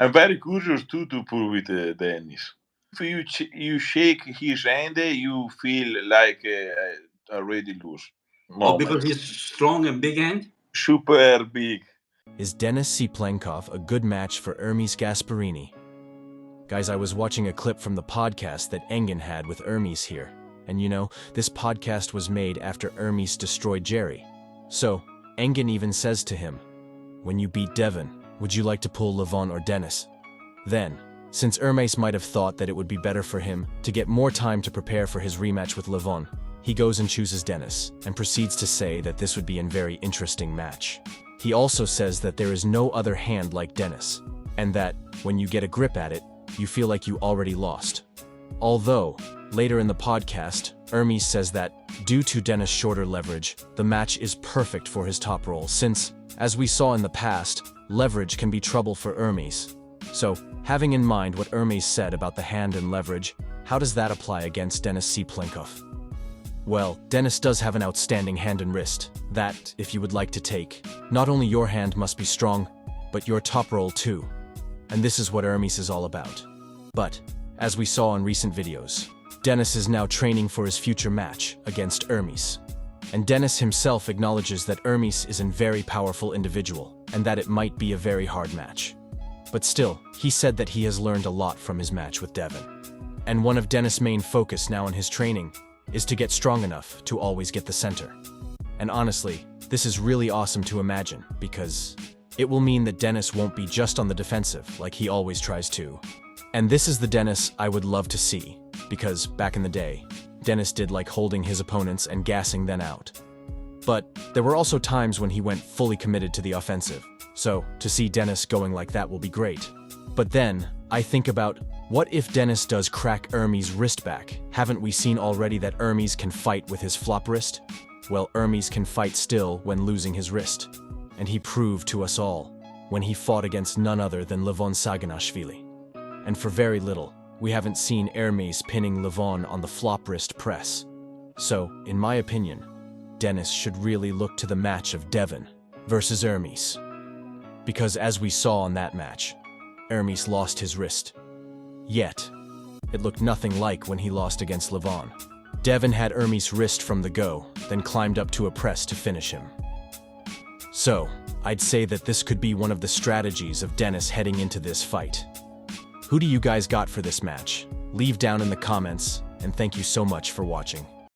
I'm very curious too to prove it, Dennis. If you shake his hand, you feel like already lose Oh, because moment. he's strong and big hand? Super big. Is Denis Cyplenkov a good match for Ermes Gasparini? Guys, I was watching a clip from the podcast that Engin had with Ermes here. And you know, this podcast was made after Ermes destroyed Jerry. So, Engin even says to him, "When you beat Devon, would you like to pull Levon or Denis?" Then, since Ermes might have thought that it would be better for him to get more time to prepare for his rematch with Levon, he goes and chooses Denis, and proceeds to say that this would be a very interesting match. He also says that there is no other hand like Denis, and that, when you get a grip at it, you feel like you already lost. Although, later in the podcast, Ermes says that, due to Denis' shorter leverage, the match is perfect for his top roll since, as we saw in the past, leverage can be trouble for Ermes. So, having in mind what Ermes said about the hand and leverage, how does that apply against Denis Cyplenkov? Well, Denis does have an outstanding hand and wrist, that, if you would like to take, not only your hand must be strong, but your top roll too. And this is what Ermes is all about. But, as we saw in recent videos, Denis is now training for his future match against Ermes. And Denis himself acknowledges that Ermes is a very powerful individual, and that it might be a very hard match. But still, he said that he has learned a lot from his match with Devon. And one of Denis' main focus now in his training is to get strong enough to always get the center. And honestly, this is really awesome to imagine, because it will mean that Denis won't be just on the defensive like he always tries to. And this is the Denis I would love to see, because back in the day, Denis did like holding his opponents and gassing them out. But there were also times when he went fully committed to the offensive, so to see Denis going like that will be great. But then, I think about, what if Denis does crack Ermes' wrist back? Haven't we seen already that Ermes can fight with his flop wrist? Well, Ermes can fight still when losing his wrist. And he proved to us all when he fought against none other than Levon Saganashvili. And for very little, we haven't seen Ermes pinning Levon on the flop wrist press. So, in my opinion, Denis should really look to the match of Devon versus Ermes. Because as we saw in that match, Ermes lost his wrist. Yet, it looked nothing like when he lost against Levon. Devon had Ermes' wrist from the go, then climbed up to a press to finish him. So, I'd say that this could be one of the strategies of Denis heading into this fight. Who do you guys got for this match? Leave down in the comments, and thank you so much for watching.